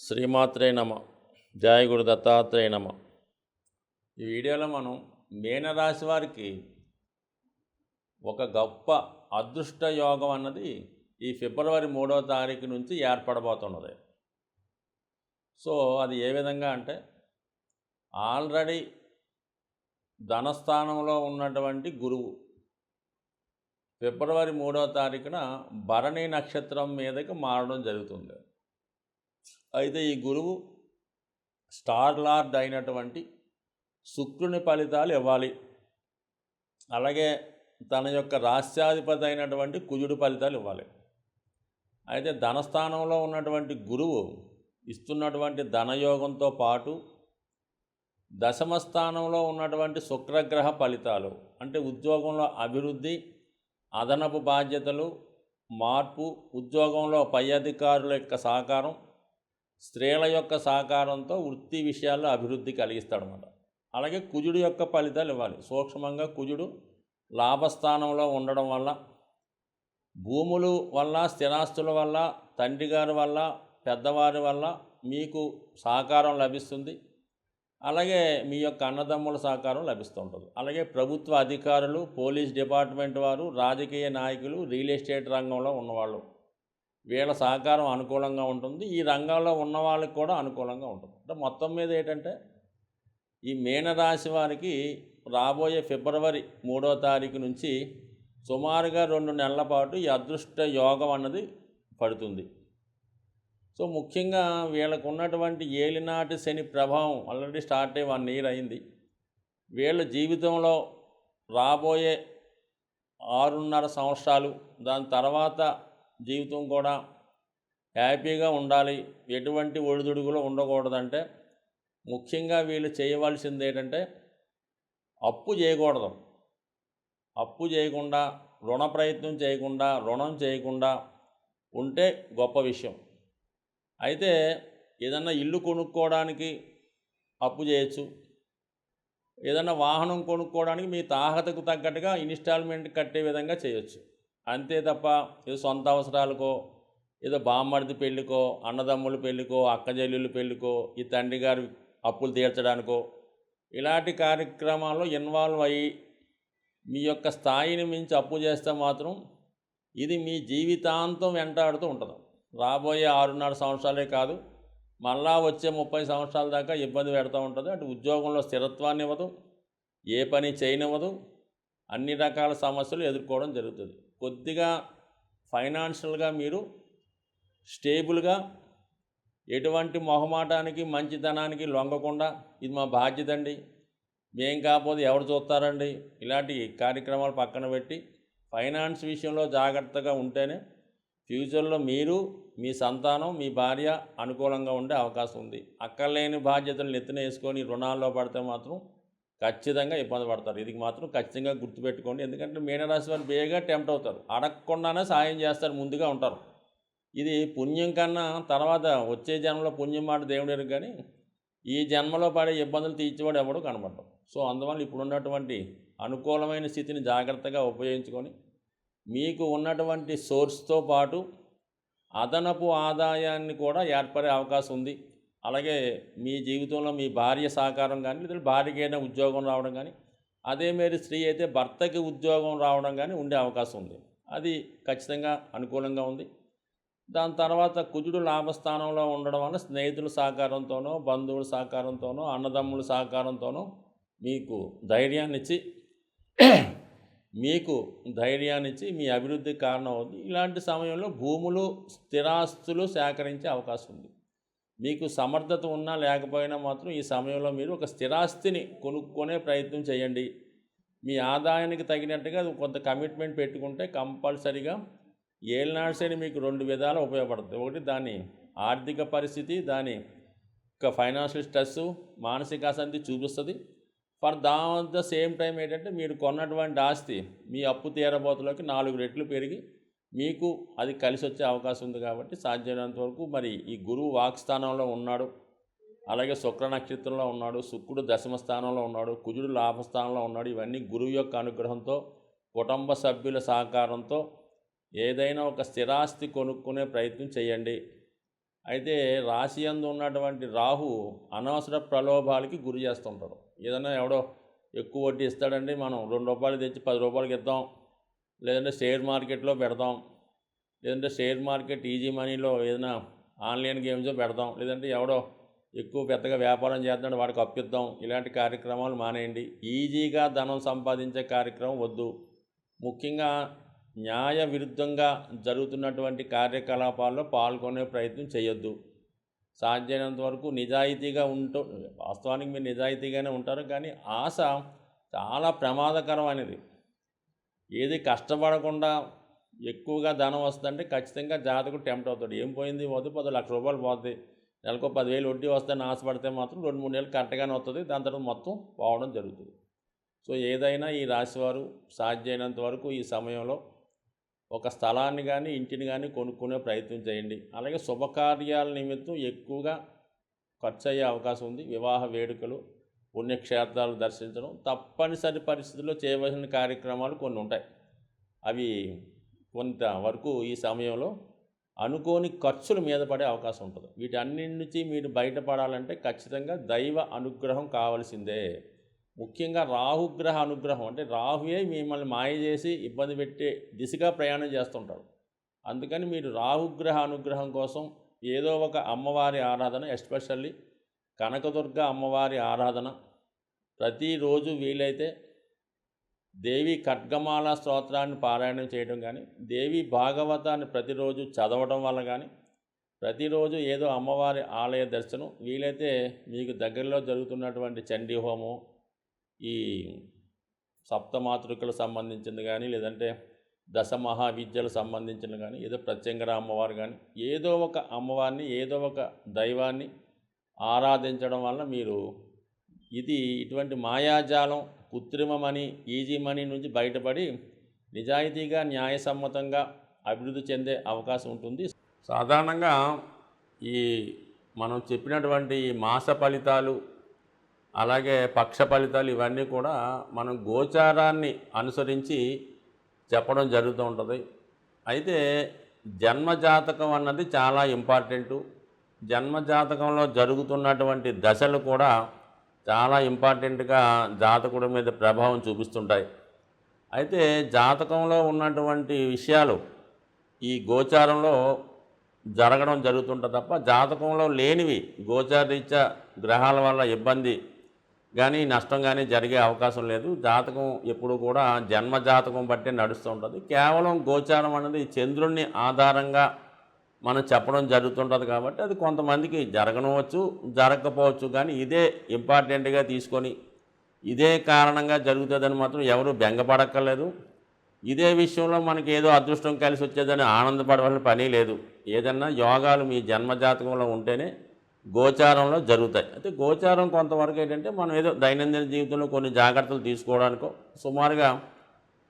శ్రీమాత్రే నమ. జయ గురు దత్తాత్రేయ నమ. ఈ వీడియోలో మనం మీనరాశి వారికి ఒక గొప్ప అదృష్ట యోగం అన్నది ఈ ఫిబ్రవరి 3వ తారీఖు నుంచి ఏర్పడబోతున్నది. సో అది ఏ విధంగా అంటే, ఆల్రెడీ ధనస్థానంలో ఉన్నటువంటి గురువు ఫిబ్రవరి 3వ తారీఖున భరణి నక్షత్రం మీదకి మారడం జరుగుతుంది. అయితే ఈ గురువు స్టార్ లార్డ్ అయినటువంటి శుక్రుని ఫలితాలు ఇవ్వాలి, అలాగే తన యొక్క రాస్యాధిపతి అయినటువంటి కుజుడి ఫలితాలు ఇవ్వాలి. అయితే ధనస్థానంలో ఉన్నటువంటి గురువు ఇస్తున్నటువంటి ధనయోగంతో పాటు దశమ స్థానంలో ఉన్నటువంటి శుక్రగ్రహ ఫలితాలు అంటే ఉద్యోగంలో అభివృద్ధి, అదనపు బాధ్యతలు, మార్పు, ఉద్యోగంలో పై అధికారుల యొక్క సహకారం, స్త్రీల యొక్క సహకారంతో వృత్తి విషయాల్లో అభివృద్ధి కలిగిస్తాడన్నమాట. అలాగే కుజుడు యొక్క ఫలితాలు ఇవ్వాలి. సూక్ష్మంగా కుజుడు లాభస్థానంలో ఉండడం వల్ల భూములు వల్ల, స్థిరాస్తుల వల్ల, తండ్రి గారి వల్ల, పెద్దవారి వల్ల మీకు సహకారం లభిస్తుంది. అలాగే మీ యొక్క అన్నదమ్ముల సహకారం లభిస్తూ ఉంటుంది. అలాగే ప్రభుత్వ అధికారులు, పోలీస్ డిపార్ట్మెంట్ వారు, రాజకీయ నాయకులు, రియల్ ఎస్టేట్ రంగంలో ఉన్నవాళ్ళు, వీళ్ళ సహకారం అనుకూలంగా ఉంటుంది. ఈ రంగంలో ఉన్న వాళ్ళకి కూడా అనుకూలంగా ఉంటుంది. అంటే మొత్తం మీద ఏంటంటే, ఈ మీనరాశి వారికి రాబోయే ఫిబ్రవరి 3వ తారీఖు నుంచి సుమారుగా 2 నెలల పాటు ఈ అదృష్ట యోగం అన్నది పడుతుంది. సో ముఖ్యంగా వీళ్ళకు ఉన్నటువంటి ఏలినాటి శని ప్రభావం ఆల్రెడీ స్టార్ట్ అయ్యి 1 ఇయర్ అయింది. వీళ్ళ జీవితంలో రాబోయే 6.5 సంవత్సరాలు, దాని తర్వాత జీవితం కూడా హ్యాపీగా ఉండాలి, ఎటువంటి ఒడిదుడుగులు ఉండకూడదంటే ముఖ్యంగా వీళ్ళు చేయవలసింది ఏంటంటే, అప్పు చేయకూడదు. అప్పు చేయకుండా, రుణ ప్రయత్నం చేయకుండా, రుణం చేయకుండా ఉంటే గొప్ప విషయం. అయితే ఏదన్నా ఇల్లు కొనుక్కోవడానికి అప్పు చేయొచ్చు, ఏదన్నా వాహనం కొనుక్కోవడానికి మీ తాహతకు తగ్గట్టుగా ఇన్స్టాల్మెంట్ కట్టే విధంగా చేయొచ్చు. అంతే తప్ప ఏదో సొంత అవసరాలకో, ఏదో బామ్మర్ది పెళ్ళికో, అన్నదమ్ముల పెళ్ళికో, అక్కజల్లుల పెళ్ళికో, ఈ తండ్రి గారి అప్పులు తీర్చడానికో ఇలాంటి కార్యక్రమాల్లో ఇన్వాల్వ్ అయ్యి మీ యొక్క స్థాయిని మించి అప్పు చేస్తే మాత్రం ఇది మీ జీవితాంతం వెంటాడుతూ ఉంటుంది. రాబోయే 6.5 సంవత్సరాలే కాదు, మళ్ళా వచ్చే 30 సంవత్సరాల దాకా ఇబ్బంది పెడుతూ ఉంటుంది. అటు ఉద్యోగంలో స్థిరత్వాన్ని ఇవ్వదు, ఏ పని చేయనివ్వదు, అన్ని రకాల సమస్యలు ఎదుర్కోవడం జరుగుతుంది. కొద్దిగా ఫైనాన్షియల్గా మీరు స్టేబుల్గా, ఎటువంటి మొహమాటానికి, మంచితనానికి లొంగకుండా, ఇది మా బాధ్యత అండి, మేం కాకపోతే ఎవరు చూస్తారండి, ఇలాంటి కార్యక్రమాలు పక్కన పెట్టి ఫైనాన్స్ విషయంలో జాగ్రత్తగా ఉంటేనే ఫ్యూచర్లో మీరు, మీ సంతానం, మీ భార్య అనుకూలంగా ఉండే అవకాశం ఉంది. అక్కర్లేని బాధ్యతలు నెత్తిన వేసుకొని రుణాల్లో పడితే మాత్రం ఖచ్చితంగా ఇబ్బంది పడతారు. ఇది మాత్రం ఖచ్చితంగా గుర్తుపెట్టుకోండి. ఎందుకంటే మీనరాశి వారు బేగా టెంప్ట్ అవుతారు, అడగకుండానే సాయం చేస్తారు, ముందుగా ఉంటారు. ఇది పుణ్యం కన్నా తర్వాత వచ్చే జన్మలో పుణ్యం మాట దేవుడు కానీ ఈ జన్మలో పడే ఇబ్బందులు తీర్చేవాడు ఎవడో కనబడటం. సో అందువల్ల ఇప్పుడున్నటువంటి అనుకూలమైన స్థితిని జాగ్రత్తగా ఉపయోగించుకొని మీకు ఉన్నటువంటి సోర్స్తో పాటు అదనపు ఆదాయాన్ని కూడా ఏర్పడే అవకాశం ఉంది. అలాగే మీ జీవితంలో మీ భార్య సహకారం కానీ, లేదా భార్యకి ఏదైనా ఉద్యోగం రావడం కానీ, అదే మేరీ స్త్రీ అయితే భర్తకి ఉద్యోగం రావడం కానీ ఉండే అవకాశం ఉంది. అది ఖచ్చితంగా అనుకూలంగా ఉంది. దాని తర్వాత కుజుడు లాభస్థానంలో ఉండడం వల్ల స్నేహితుల సహకారంతోనో, బంధువుల సహకారంతోనో, అన్నదమ్ముల సహకారంతోనో మీకు ధైర్యాన్నిచ్చి మీ అభివృద్ధికి కారణం అవుతుంది. ఇలాంటి సమయంలో భూములు, స్థిరాస్తులు సేకరించే అవకాశం ఉంది. మీకు సమర్థత ఉన్నా లేకపోయినా మాత్రం ఈ సమయంలో మీరు ఒక స్థిరాస్తిని కొనుక్కునే ప్రయత్నం చేయండి. మీ ఆదాయానికి తగినట్టుగా కొంత కమిట్మెంట్ పెట్టుకుంటే కంపల్సరీగా ఏలినాటి శని మీకు 2 విధాలు ఉపయోగపడుతుంది. ఒకటి దాని ఆర్థిక పరిస్థితి, దాని యొక్క ఫైనాన్షియల్ స్ట్రెస్, మానసిక అశాంతి చూపిస్తుంది. ఫర్ ద సేమ్ టైం ఏంటంటే, మీరు కొన్నటువంటి ఆస్తి మీ అప్పు తీరబోతులోకి 4 రెట్లు పెరిగి మీకు అది కలిసి వచ్చే అవకాశం ఉంది. కాబట్టి సాధ్యమైనంత వరకు మరి ఈ గురువు వాక్స్థానంలో ఉన్నాడు, అలాగే శుక్ర నక్షత్రంలో ఉన్నాడు, శుక్రుడు దశమ స్థానంలో ఉన్నాడు, కుజుడు లాభస్థానంలో ఉన్నాడు. ఇవన్నీ గురువు యొక్క అనుగ్రహంతో, కుటుంబ సభ్యుల సహకారంతో ఏదైనా ఒక స్థిరాస్తి కొనుక్కునే ప్రయత్నం చేయండి. అయితే రాశి యందు ఉన్నటువంటి రాహు అనవసర ప్రలోభాలకి గురి చేస్తుంటాడు. ఏదైనా ఎవడో ఎక్కువ వడ్డీ ఇస్తాడండి, మనం ₹2 తెచ్చి ₹10 ఇద్దాం, లేదంటే షేర్ మార్కెట్లో పెడదాం, లేదంటే షేర్ మార్కెట్ ఈజీ మనీలో ఏదైనా ఆన్లైన్ గేమ్స్ పెడదాం, లేదంటే ఎవడో ఎక్కువ పెద్దగా వ్యాపారం చేస్తున్నాడు వాడికి అప్పిద్దాం, ఇలాంటి కార్యక్రమాలు మానేయండి. ఈజీగా ధనం సంపాదించే కార్యక్రమం వద్దు. ముఖ్యంగా న్యాయ విరుద్ధంగా జరుగుతున్నటువంటి కార్యకలాపాల్లో పాల్గొనే ప్రయత్నం చేయొద్దు. సాధ్యమైనంత వరకు నిజాయితీగా వాస్తవానికి మీరు నిజాయితీగానే ఉంటారు, కానీ ఆశ చాలా ప్రమాదకరమైనది. ఏది కష్టపడకుండా ఎక్కువగా ధనం వస్తుందంటే ఖచ్చితంగా జాతకుడు టెంప్ట్ అవుతాడు. ఏం పోయింది, పోతే ₹10,00,000 పోతుంది, నెలకు 10,000 వడ్డీ వస్తాయని ఆశపడితే మాత్రం 2-3 నెలలు కరెక్ట్గానే వస్తుంది, దాని తర్వాత మొత్తం పోవడం జరుగుతుంది. సో ఏదైనా ఈ రాశివారు సాధ్యమైనంత వరకు ఈ సమయంలో ఒక స్థలాన్ని కానీ ఇంటిని కానీ కొనుక్కునే ప్రయత్నం చేయండి. అలాగే శుభకార్యాల నిమిత్తం ఎక్కువగా ఖర్చు అయ్యే అవకాశం ఉంది. వివాహ వేడుకలు, పుణ్యక్షేత్రాలు దర్శించడం, తప్పనిసరి పరిస్థితుల్లో చేయవలసిన కార్యక్రమాలు కొన్ని ఉంటాయి. అవి కొంతవరకు ఈ సమయంలో అనుకోని ఖర్చుల మీద పడే అవకాశం ఉంటుంది. వీటన్నిటి నుంచి మీరు బయటపడాలంటే ఖచ్చితంగా దైవ అనుగ్రహం కావాల్సిందే. ముఖ్యంగా రాహుగ్రహ అనుగ్రహం, అంటే రాహువే మిమ్మల్ని మాయ చేసి ఇబ్బంది పెట్టే దిశగా ప్రయాణం చేస్తుంటాడు. అందుకని మీరు రాహుగ్రహ అనుగ్రహం కోసం ఏదో ఒక అమ్మవారి ఆరాధన, ఎస్పెషల్లీ కనకదుర్గ అమ్మవారి ఆరాధన ప్రతిరోజు వీలైతే దేవి ఖడ్గమాల స్తోత్రాన్ని పారాయణం చేయడం కానీ, దేవి భాగవతాన్ని ప్రతిరోజు చదవడం వల్ల కానీ, ప్రతిరోజు ఏదో అమ్మవారి ఆలయ దర్శనం, వీలైతే మీకు దగ్గరలో జరుగుతున్నటువంటి చండీ హోమం, ఈ సప్తమాతృకలకు సంబంధించింది కానీ, లేదంటే దశమహావిద్యలకు సంబంధించింది కానీ, ఏదో ప్రత్యంగర అమ్మవారు కానీ, ఏదో ఒక అమ్మవారిని, ఏదో ఒక దైవాన్ని ఆరాధించడం వల్ల మీరు ఇటువంటి మాయాజాలం, కృత్రిమ మనీ, ఈజీ మనీ నుంచి బయటపడి నిజాయితీగా న్యాయసమ్మతంగా అభివృద్ధి చెందే అవకాశం ఉంటుంది. సాధారణంగా ఈ మనం చెప్పినటువంటి ఈ మాస ఫలితాలు, అలాగే పక్ష ఫలితాలు, ఇవన్నీ కూడా మనం గోచారాన్ని అనుసరించి చెప్పడం జరుగుతూ ఉంటుంది. అయితే జన్మజాతకం అన్నది చాలా ఇంపార్టెంటు. జన్మజాతకంలో జరుగుతున్నటువంటి దశలు కూడా చాలా ఇంపార్టెంట్గా జాతకుడి మీద ప్రభావం చూపిస్తుంటాయి. అయితే జాతకంలో ఉన్నటువంటి విషయాలు ఈ గోచారంలో జరగడం జరుగుతుంటుంది తప్ప, జాతకంలో లేనివి గోచారరీత్యా గ్రహాల వల్ల ఇబ్బంది కానీ నష్టం కానీ జరిగే అవకాశం లేదు. జాతకం ఎప్పుడు కూడా జన్మజాతకం బట్టే నడుస్తూ ఉంటుంది. కేవలం గోచారం అనేది చంద్రుడిని ఆధారంగా మనం చెప్పడం జరుగుతుంటుంది కాబట్టి అది కొంతమందికి జరగనవచ్చు, జరగకపోవచ్చు, కానీ ఇదే ఇంపార్టెంట్గా తీసుకొని ఇదే కారణంగా జరుగుతుందని మాత్రం ఎవరు బెంగపడక్కర్లేదు. ఇదే విషయంలో మనకి ఏదో అదృష్టం కలిసి వచ్చేదని ఆనందపడవలసిన పని లేదు. ఏదన్నా యోగాలు మీ జన్మజాతకంలో ఉంటేనే గోచారంలో జరుగుతాయి. అయితే గోచారం కొంతవరకు ఏంటంటే మనం ఏదో దైనందిన జీవితంలో కొన్ని జాగ్రత్తలు తీసుకోవడానికో సుమారుగా,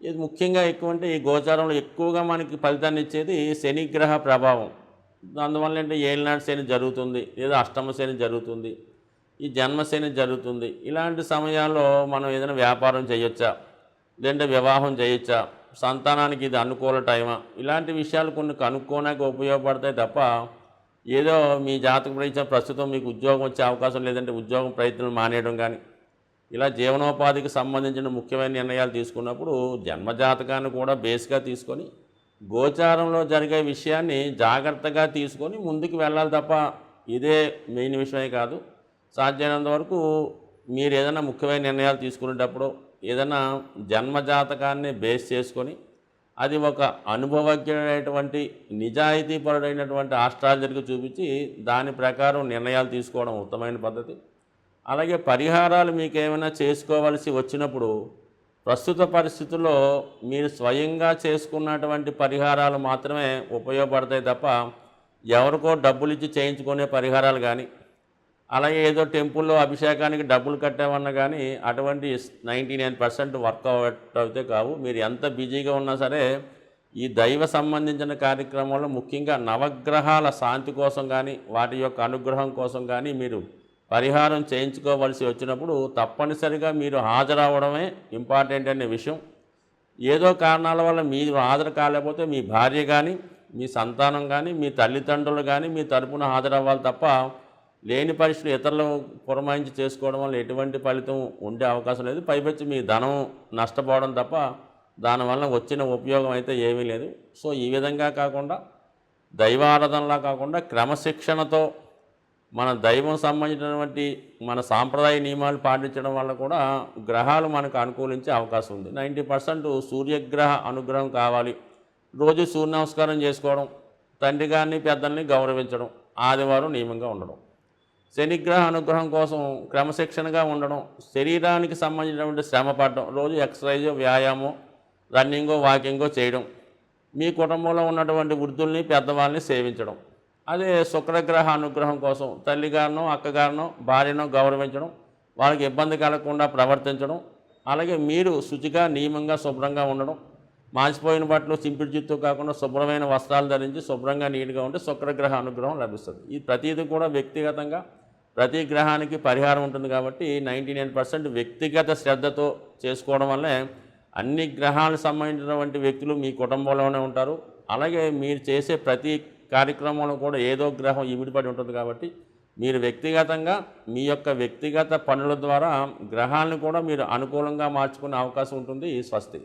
ఇది ముఖ్యంగా ఎక్కువ అంటే ఈ గోచారంలో ఎక్కువగా మనకి ఫలితాన్ని ఇచ్చేది శనిగ్రహ ప్రభావం. అందువల్ల అంటే ఏలినాటి శని జరుగుతుంది, లేదా అష్టమ శని జరుగుతుంది, ఈ జన్మశని జరుగుతుంది. ఇలాంటి సమయాల్లో మనం ఏదైనా వ్యాపారం చేయొచ్చా, లేదంటే వివాహం చేయొచ్చా, సంతానానికి ఇది అనుకూల టైమా, ఇలాంటి విషయాలు కొన్ని కనుక్కోడానికి ఉపయోగపడతాయి తప్ప ఏదో మీ జాతక ప్రయత్నం ప్రస్తుతం మీకు ఉద్యోగం వచ్చే అవకాశం లేదంటే ఉద్యోగం ప్రయత్నం మానేయడం కానీ, ఇలా జీవనోపాధికి సంబంధించిన ముఖ్యమైన నిర్ణయాలు తీసుకున్నప్పుడు జన్మజాతకాన్ని కూడా బేస్గా తీసుకొని గోచారంలో జరిగే విషయాన్ని జాగ్రత్తగా తీసుకొని ముందుకు వెళ్ళాలి తప్ప ఇదే మెయిన్ విషయమే కాదు. సాధ్యమైనంత వరకు మీరు ఏదైనా ముఖ్యమైన నిర్ణయాలు తీసుకునేటప్పుడు ఏదైనా జన్మజాతకాన్ని బేస్ చేసుకొని అది ఒక అనుభవజ్ఞుడైనటువంటి నిజాయితీపరుడైనటువంటి ఆస్ట్రాలజర్కి చూపించి దాని ప్రకారం నిర్ణయాలు తీసుకోవడం ఉత్తమమైన పద్ధతి. అలాగే పరిహారాలు మీకు ఏమైనా చేసుకోవాల్సి వచ్చినప్పుడు ప్రస్తుత పరిస్థితుల్లో మీరు స్వయంగా చేసుకున్నటువంటి పరిహారాలు మాత్రమే ఉపయోగపడతాయి తప్ప ఎవరికో డబ్బులు ఇచ్చి చేయించుకునే పరిహారాలు కానీ, అలాగే ఏదో టెంపుల్లో అభిషేకానికి డబ్బులు కట్టామన్నా కానీ అటువంటి 99% వర్కౌట్ అయితే కావు. మీరు ఎంత బిజీగా ఉన్నా సరే ఈ దైవ సంబంధించిన కార్యక్రమాల్లో ముఖ్యంగా నవగ్రహాల శాంతి కోసం కానీ వాటి యొక్క అనుగ్రహం కోసం కానీ మీరు పరిహారం చేయించుకోవాల్సి వచ్చినప్పుడు తప్పనిసరిగా మీరు హాజరవడమే ఇంపార్టెంట్ అనే విషయం. ఏదో కారణాల వల్ల మీరు హాజరు కాలేకపోతే మీ భార్య కానీ మీ సంతానం కానీ మీ తల్లిదండ్రులు కానీ మీ తరపున హాజరవ్వాలి తప్ప లేని పరీక్షలు ఇతరులు పురమాయించి చేసుకోవడం వల్ల ఎటువంటి ఫలితం ఉండే అవకాశం లేదు. పైపెచ్చి మీ ధనం నష్టపోవడం తప్ప దానివల్ల వచ్చిన ఉపయోగం అయితే ఏమీ లేదు. సో ఈ విధంగా కాకుండా దైవారాధనలా కాకుండా క్రమశిక్షణతో మన దైవం సంబంధించినటువంటి మన సాంప్రదాయ నియమాలు పాటించడం వల్ల కూడా గ్రహాలు మనకు అనుకూలించే అవకాశం ఉంది. 90% సూర్యగ్రహ అనుగ్రహం కావాలి. రోజు సూర్య నమస్కారం చేసుకోవడం, తండ్రి గారిని పెద్దల్ని గౌరవించడం, ఆదివారం నియమంగా ఉండడం, శనిగ్రహ అనుగ్రహం కోసం క్రమశిక్షణగా ఉండడం, శరీరానికి సంబంధించినటువంటి శ్రమ పడడం, రోజు ఎక్సర్సైజ్, వ్యాయామం, రన్నింగో వాకింగో చేయడం, మీ కుటుంబంలో ఉన్నటువంటి వృద్ధుల్ని పెద్దవాళ్ళని సేవించడం. అదే శుక్రగ్రహ అనుగ్రహం కోసం తల్లిగారినో అక్కగారినో భార్యనో గౌరవించడం, వాళ్ళకి ఇబ్బంది కలగకుండా ప్రవర్తించడం, అలాగే మీరు శుచిగా నియమంగా శుభ్రంగా ఉండడం, మాసిపోయిన బట్టలు చింపిడి జుత్తు కాకుండా శుభ్రమైన వస్త్రాలు ధరించి శుభ్రంగా నీట్గా ఉంటే శుక్రగ్రహ అనుగ్రహం లభిస్తుంది. ఈ ప్రతిదీ కూడా వ్యక్తిగతంగా ప్రతి గ్రహానికి పరిహారం ఉంటుంది కాబట్టి 99% వ్యక్తిగత శ్రద్ధతో చేసుకోవడం వల్లే అన్ని గ్రహాలకు సంబంధించినటువంటి వ్యక్తులు మీ కుటుంబంలోనే ఉంటారు. అలాగే మీరు చేసే ప్రతి కార్యక్రమంలో కూడా ఏదో గ్రహం ఇమిడిపడి ఉంటుంది కాబట్టి మీరు వ్యక్తిగతంగా మీ యొక్క వ్యక్తిగత పనుల ద్వారా గ్రహాలను కూడా మీరు అనుకూలంగా మార్చుకునే అవకాశం ఉంటుంది. స్వస్తి.